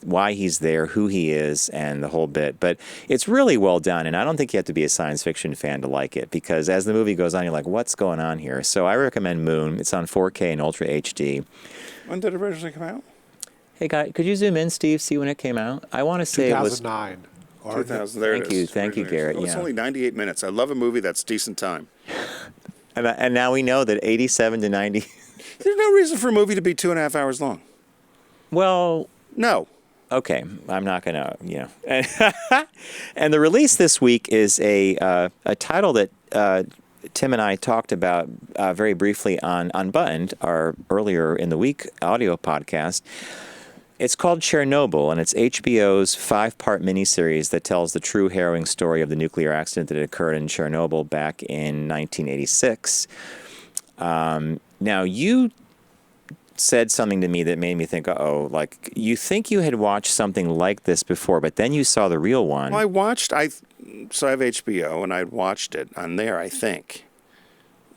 why he's there, who he is, and the whole bit. But it's really well done, and I don't think you have to be a science fiction fan to like it, because as the movie goes on, you're like, what's going on here? So I recommend Moon. It's on 4K and Ultra HD. When did it originally come out? Hey, guy, could you zoom in, Steve, see when it came out? I want to say it was 2009. 2000. There it is. Thank you, Garrett. Well, it's Yeah. only 98 minutes. I love a movie that's decent time. And now we know that 87 to 90. There's no reason for a movie to be 2.5 hours long. Well, No. okay, I'm not gonna, And the release this week is a title that Tim and I talked about very briefly on Unbuttoned, our earlier in the week audio podcast. It's called Chernobyl, and it's HBO's 5-part miniseries that tells the true harrowing story of the nuclear accident that occurred in Chernobyl back in 1986. Now, you said something to me that made me think, you think you had watched something like this before, but then you saw the real one. Well, so I have HBO, and I watched it on there, I think.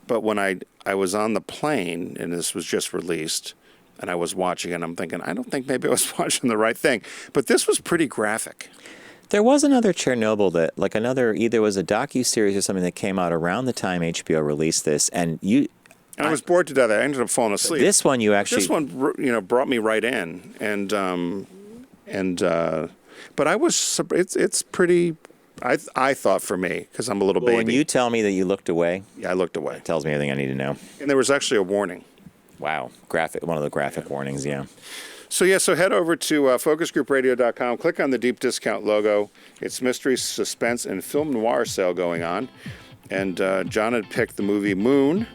But when I was on the plane, and this was just released, and I was watching it, I'm thinking, I don't think maybe I was watching the right thing. But this was pretty graphic. There was another Chernobyl that, either was a docuseries or something that came out around the time HBO released this, and I was bored to death. I ended up falling asleep. This one you actually... This one, brought me right in, but I was. It's pretty. I thought for me, because I'm a little baby. When you tell me that you looked away, Yeah, I looked away, it tells me everything I need to know. and there was actually a warning. Wow, one of the graphic warnings, yeah. So head over to focusgroupradio.com, click on the deep discount logo. It's Mystery, Suspense, and Film Noir sale going on. And John had picked the movie Moon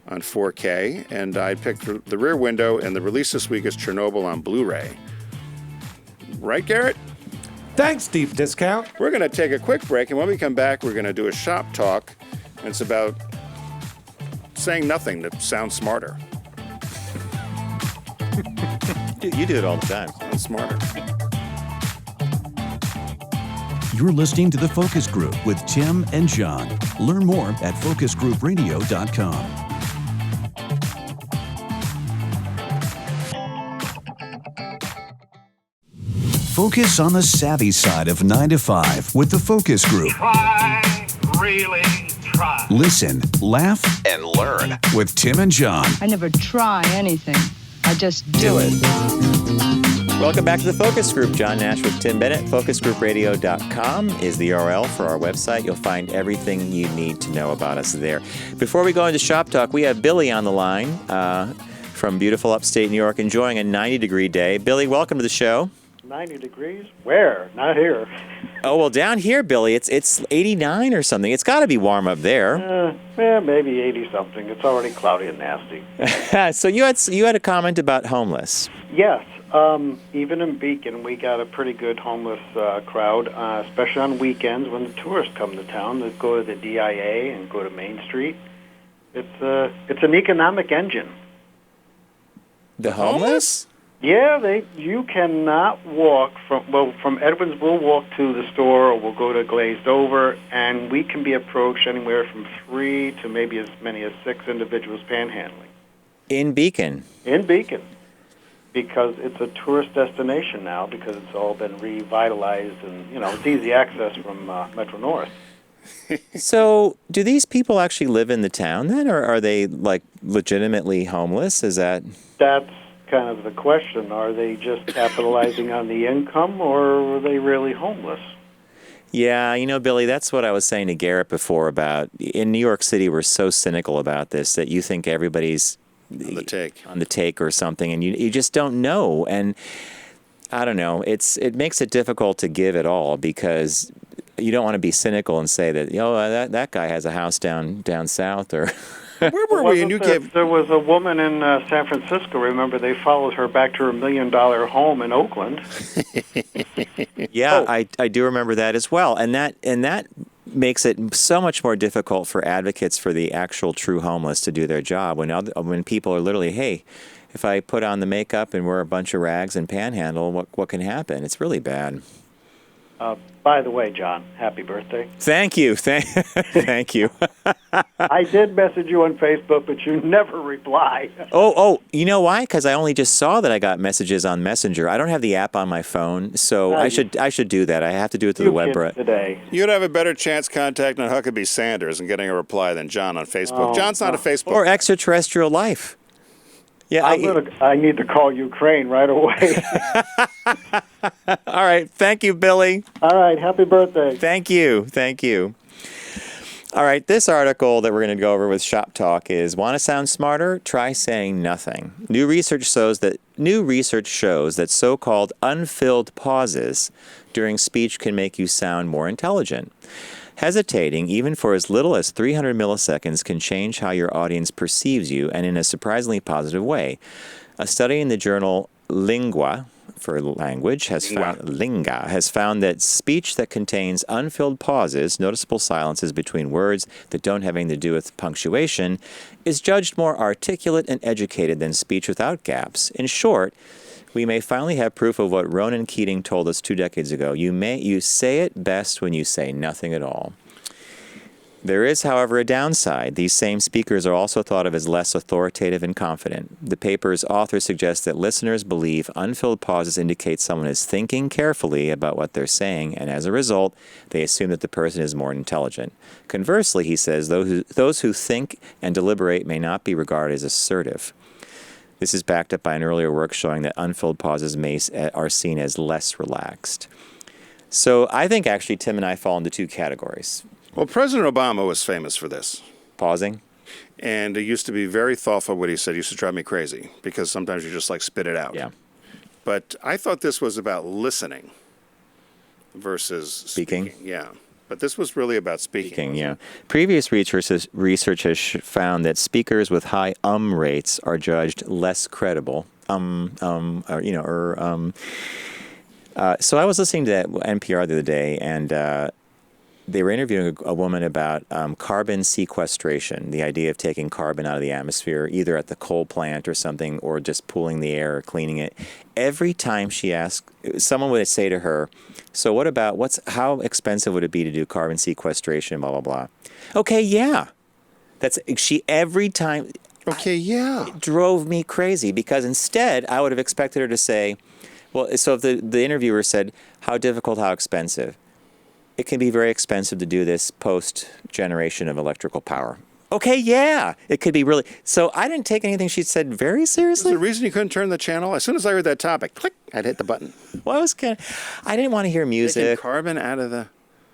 on 4K, and I picked The Rear Window, and the release this week is Chernobyl on Blu-ray. Right, Garrett? Thanks, Deep Discount. We're going to take a quick break, and when we come back, we're going to do a shop talk, and it's about saying nothing to sound smarter. You do it all the time. Sound smarter. You're listening to The Focus Group with Tim and John. Learn more at focusgroupradio.com. Focus on the savvy side of 9 to 5 with The Focus Group. Try, really try. Listen, laugh, and learn with Tim and John. I never try anything. I just do it. Welcome back to the Focus Group. John Nash with Tim Bennett. FocusGroupRadio.com is the URL for our website. You'll find everything you need to know about us there. Before we go into Shop Talk, we have Billy on the line from beautiful upstate New York, enjoying a 90-degree day. Billy, welcome to the show. 90 degrees? Where? Not here. Oh, well, down here, Billy, it's 89 or something. It's got to be warm up there. Maybe 80-something. It's already cloudy and nasty. So you had a comment about homeless. Yes. Even in Beacon, we got a pretty good homeless crowd, especially on weekends when the tourists come to town. They go to the DIA and go to Main Street. It's an economic engine. The homeless? Yeah, you cannot walk from Edwards. We'll walk to the store, or we'll go to Glazed Over, and we can be approached anywhere from 3 to maybe as many as 6 individuals panhandling. In Beacon? In Beacon, because it's a tourist destination now, because it's all been revitalized, and it's easy access from Metro North. So, do these people actually live in the town then, or are they like legitimately homeless? That's kind of the question. Are they just capitalizing on the income, or are they really homeless? Yeah, Billy, that's what I was saying to Garrett before about in New York City, we're so cynical about this that you think everybody's on the take or something, and you just don't know. And I don't know. It makes it difficult to give it all because you don't want to be cynical and say that that guy has a house down south or. Where were we? And you There was a woman in San Francisco. Remember, they followed her back to her $1 million home in Oakland. Yeah, I do remember that as well, and that makes it so much more difficult for advocates for the actual true homeless to do their job when people are literally, hey, if I put on the makeup and wear a bunch of rags and panhandle, what can happen? It's really bad. By the way, John, happy birthday. Thank you. Thank you. I did message you on Facebook, but you never reply. Oh, you know why? Because I only just saw that I got messages on Messenger. I don't have the app on my phone, so I should do that. I have to do it through the web today. You'd have a better chance contacting Huckabee Sanders and getting a reply than John on Facebook. John's not a Facebook. Or extraterrestrial life. Yeah, I need to call Ukraine right away. All right. Thank you, Billy. All right. Happy birthday. Thank you. All right. This article that we're going to go over with Shop Talk is, want to sound smarter? Try saying nothing. New research shows that so-called unfilled pauses during speech can make you sound more intelligent. Hesitating, even for as little as 300 milliseconds, can change how your audience perceives you, and in a surprisingly positive way. A study in the journal Lingua, for language, has found that speech that contains unfilled pauses, noticeable silences between words that don't have anything to do with punctuation, is judged more articulate and educated than speech without gaps. In short, we may finally have proof of what Ronan Keating told us 2 decades ago. You say it best when you say nothing at all. There is, however, a downside. These same speakers are also thought of as less authoritative and confident. The paper's author suggests that listeners believe unfilled pauses indicate someone is thinking carefully about what they're saying, and as a result, they assume that the person is more intelligent. Conversely, he says, those who think and deliberate may not be regarded as assertive. This is backed up by an earlier work showing that unfilled pauses are seen as less relaxed. So I think actually Tim and I fall into 2 categories. Well, President Obama was famous for this. Pausing? And he used to be very thoughtful what he said. It used to drive me crazy because sometimes you just spit it out. Yeah. but I thought this was about listening versus speaking. Yeah. But this was really about speaking. Yeah. Previous research has found that speakers with high rates are judged less credible. So I was listening to NPR the other day, and they were interviewing a woman about carbon sequestration, the idea of taking carbon out of the atmosphere, either at the coal plant or something, or just pooling the air or cleaning it. Every time she asked, someone would say to her, so what about, how expensive would it be to do carbon sequestration, blah, blah, blah. Okay, yeah. She every time. Okay, yeah. It drove me crazy, because instead I would have expected her to say, well, so if the interviewer said, how difficult, how expensive? It can be very expensive to do this post-generation of electrical power. Okay, yeah, it could be really. So I didn't take anything she said very seriously. Was the reason you couldn't turn the channel? As soon as I heard that topic, click, I'd hit the button. Well, I didn't want to hear music. Taking carbon out of the...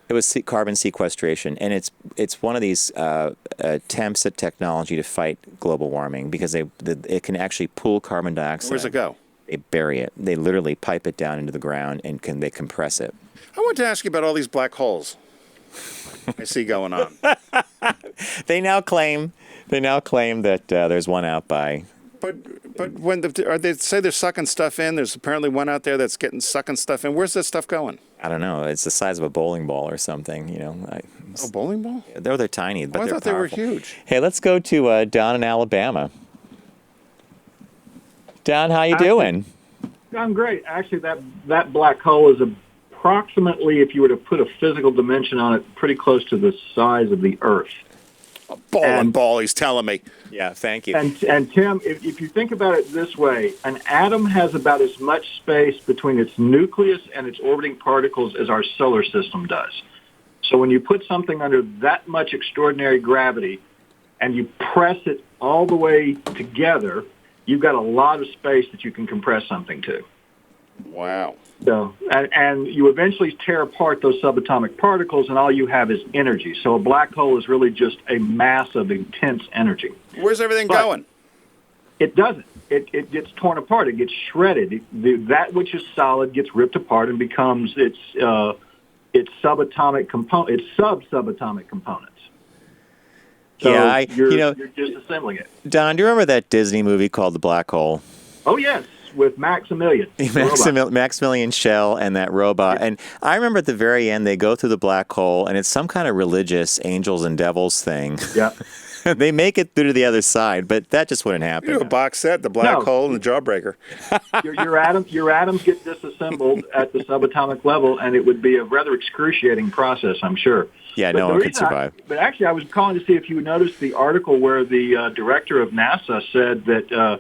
It was carbon sequestration, and it's one of these attempts at technology to fight global warming, because it can actually pool carbon dioxide. Where's it go? They bury it. They literally pipe it down into the ground, and they compress it. I want to ask you about all these black holes I see going on. They now claim that there's one out by. But when they say they're sucking stuff in, there's apparently one out there that's sucking stuff in. Where's that stuff going? I don't know. It's the size of a bowling ball or something. A bowling ball? They're tiny, but I they're thought powerful. they were huge. Hey, let's go to Don in Alabama. Don, how you doing? I'm great. Actually, that black hole is approximately, if you were to put a physical dimension on it, pretty close to the size of the Earth. A bowling ball, he's telling me. Yeah, thank you. And Tim, if you think about it this way, an atom has about as much space between its nucleus and its orbiting particles as our solar system does. So when you put something under that much extraordinary gravity and you press it all the way together, you've got a lot of space that you can compress something to. Wow. So, and you eventually tear apart those subatomic particles, and all you have is energy. So a black hole is really just a mass of intense energy. Where's everything going? It doesn't. It gets torn apart. It gets shredded. That which is solid gets ripped apart and becomes its subatomic component, its sub-subatomic components. So yeah, you're disassembling it. Don, do you remember that Disney movie called The Black Hole? Oh yes, with Maximilian. Maximilian Schell and that robot. Yeah. And I remember at the very end they go through the black hole, and it's some kind of religious angels and devils thing. Yeah. They make it through to the other side, but that just wouldn't happen. You do a box set, the black hole and the jawbreaker. Your atoms get disassembled at the subatomic level, and it would be a rather excruciating process, I'm sure. Yeah, no one could survive. But actually, I was calling to see if you would notice the article where the director of NASA said that,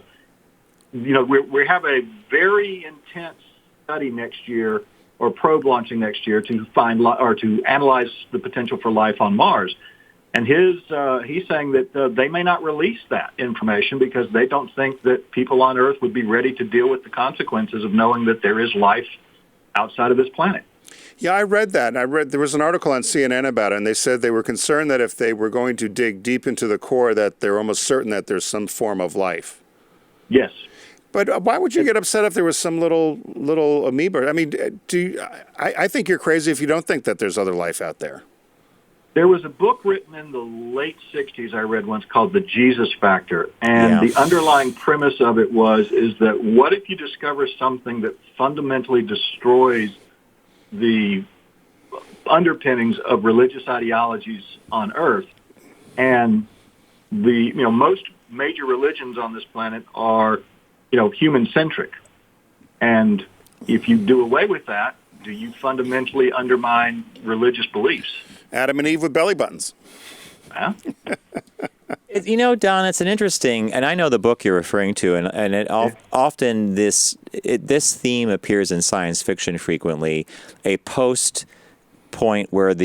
we have a very intense study next year, or probe launching next year, to find or to analyze the potential for life on Mars. And he's saying that they may not release that information because they don't think that people on Earth would be ready to deal with the consequences of knowing that there is life outside of this planet. Yeah, I read that. There was an article on CNN about it, and they said they were concerned that if they were going to dig deep into the core, that they're almost certain that there's some form of life. Yes. But why would you get upset if there was some little amoeba? I mean, I think you're crazy if you don't think that there's other life out there. There was a book written in the late 60s I read once called The Jesus Factor, and the underlying premise of it is that what if you discover something that fundamentally destroys the underpinnings of religious ideologies on Earth? And most major religions on this planet are human-centric. And if you do away with that, do you fundamentally undermine religious beliefs? Adam and Eve with belly buttons. Yeah. Don, it's an interesting, and I know the book you're referring to, and often this theme appears in science fiction frequently, a post point where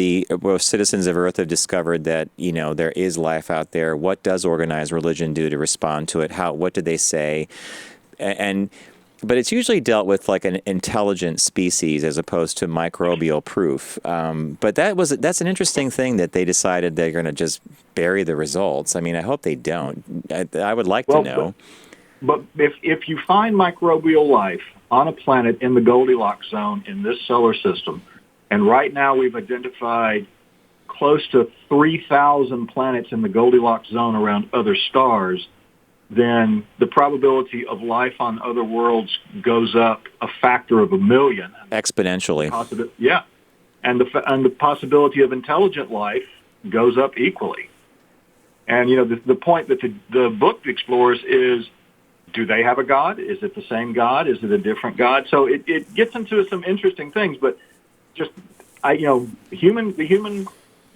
citizens of Earth have discovered that there is life out there. What does organized religion do to respond to it? What did they say? But it's usually dealt with like an intelligent species as opposed to microbial proof. But that's an interesting thing that they decided they're going to just bury the results. I mean, I hope they don't. I would like to know. But if you find microbial life on a planet in the Goldilocks zone in this solar system, and right now we've identified close to 3,000 planets in the Goldilocks zone around other stars, then the probability of life on other worlds goes up a factor of 1,000,000. Exponentially. Yeah. And the possibility of intelligent life goes up equally. And, the point that the book explores is, do they have a God? Is it the same God? Is it a different God? So it gets into some interesting things, but just, the human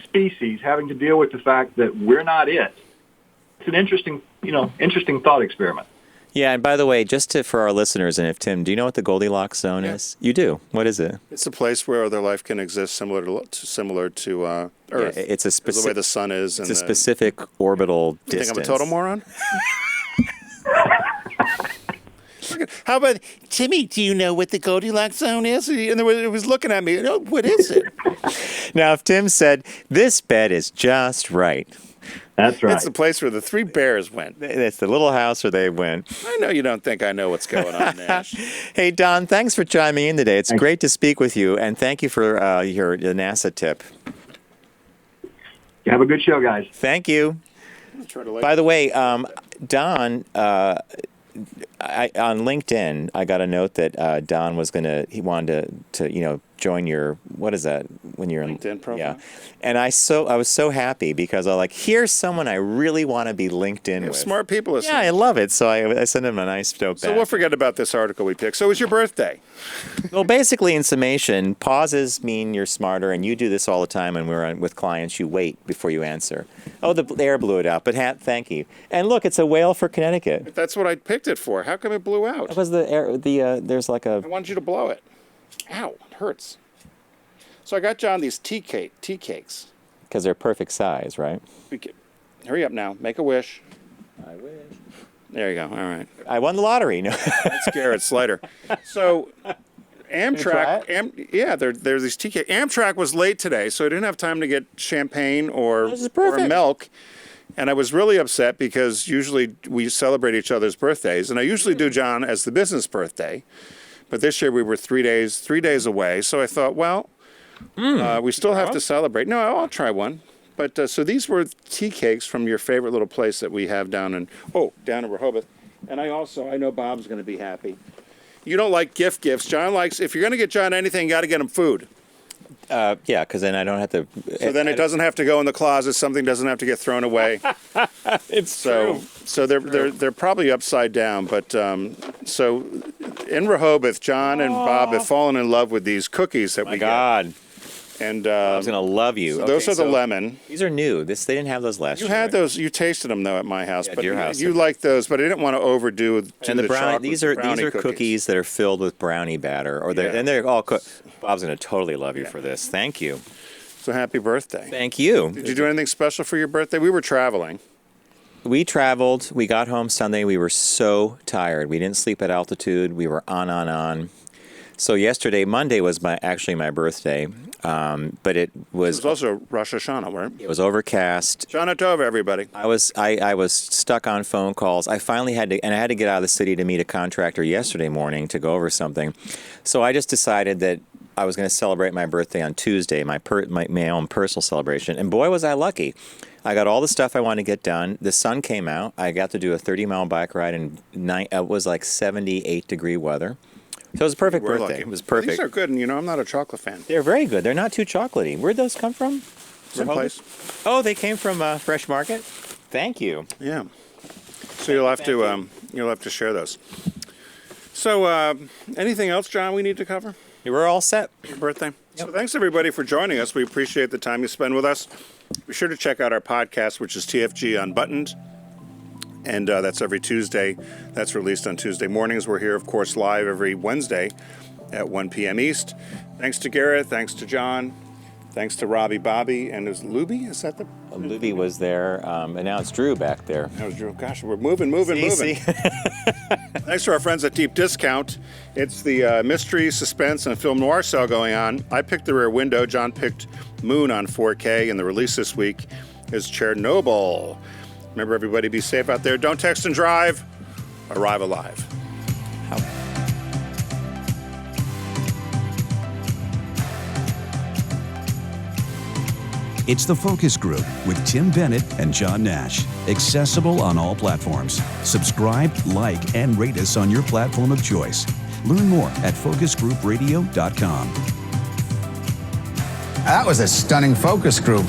species having to deal with the fact that we're not it. It's an interesting thought experiment. Yeah, and by the way, for our listeners, and if Tim, do you know what the Goldilocks zone is? You do. What is it? It's a place where other life can exist similar to Earth. Yeah, it's a the way the sun is. It's a specific orbital distance. You think I'm a total moron? How about, Timmy, do you know what the Goldilocks zone is? And it was looking at me, what is it? Now, if Tim said, this bed is just right. That's right. It's the place where the three bears went. It's the little house where they went. I know you don't think I know what's going on, Nash. Hey, Don, thanks for chiming in today. It's great to speak with you, and thank you for your NASA tip. You have a good show, guys. Thank you. By the way, Don, on LinkedIn, I got a note that Don he wanted to join your, what is that when you're in LinkedIn profile? Yeah, and I was so happy because I here's someone I really want to be linked in with. Smart people. Yeah, I love it. So I sent him a nice note back. So we'll forget about this article we picked. So it was your birthday. Well, basically, in summation, pauses mean you're smarter, and you do this all the time when we're with clients. You wait before you answer. Oh, the air blew it out, but thank you. And look, it's a whale for Connecticut. That's what I picked it for. How come it blew out? Because the air, there's like a. I wanted you to blow it. Ow, it hurts. So I got John these tea cakes. Because they're perfect size, right? Hurry up now. Make a wish. I wish. There you go. All right. I won the lottery. No. That's Garrett Slater. So Amtrak, there's these tea cakes. Amtrak was late today, so I didn't have time to get champagne or milk. And I was really upset because usually we celebrate each other's birthdays, and I usually do John as the business birthday. But this year we were 3 days away, so I thought, well, we still have to celebrate. No, I'll try one. But so these were tea cakes from your favorite little place that we have down in Rehoboth. And I know Bob's going to be happy. You don't like gifts. John likes, if you're going to get John anything, you got to get him food. Yeah, because then I don't have to. So then it doesn't have to go in the closet. Something doesn't have to get thrown away. It's true. So they're probably upside down. But so in Rehoboth, John and Bob have fallen in love with these cookies that we got. And I was gonna love you. So those are the lemon. These are new. They didn't have those last year. You had those. You tasted them though at my house. Yeah, but your house. You liked those, but I didn't want to overdo. And the brownie. These are cookies that are filled with brownie batter, and they're all cooked. Bob's gonna totally love you for this. Thank you. So happy birthday. Thank you. Did you do anything special for your birthday? We were traveling. We traveled. We got home Sunday. We were so tired. We didn't sleep at altitude. We were on. So Monday was actually my birthday, but it was also Rosh Hashanah, right? It was overcast. Shana Tov, everybody. I was stuck on phone calls. I finally had to get out of the city to meet a contractor yesterday morning to go over something. So I just decided that I was going to celebrate my birthday on Tuesday, my own personal celebration. And boy, was I lucky. I got all the stuff I wanted to get done. The sun came out. I got to do a 30-mile bike ride, and it was like 78-degree weather. So it was a perfect birthday. Lucky. It was perfect. These are good, and I'm not a chocolate fan. They're very good. They're not too chocolatey. Where'd those come from? Someplace. Oh, they came from Fresh Market. Thank you. Yeah. So you'll have to share those. So anything else, John, we need to cover? You were all set. Your birthday. Yep. So thanks everybody for joining us. We appreciate the time you spend with us. Be sure to check out our podcast, which is TFG Unbuttoned. And that's every Tuesday. That's released on Tuesday mornings. We're here, of course, live every Wednesday at 1 p.m. East. Thanks to Garrett. Thanks to John. Thanks to Robbie Bobby. And is Luby? Is that the... Luby was there. And now it's Drew back there. That was Drew. Gosh, we're moving. Thanks to our friends at Deep Discount. It's the mystery, suspense, and film noir sale going on. I picked The Rear Window. John picked Moon on 4K. And the release this week is Chernobyl. Remember, everybody, be safe out there. Don't text and drive. Arrive alive. It's The Focus Group with Tim Bennett and John Nash. Accessible on all platforms. Subscribe, like, and rate us on your platform of choice. Learn more at focusgroupradio.com. That was a stunning focus group.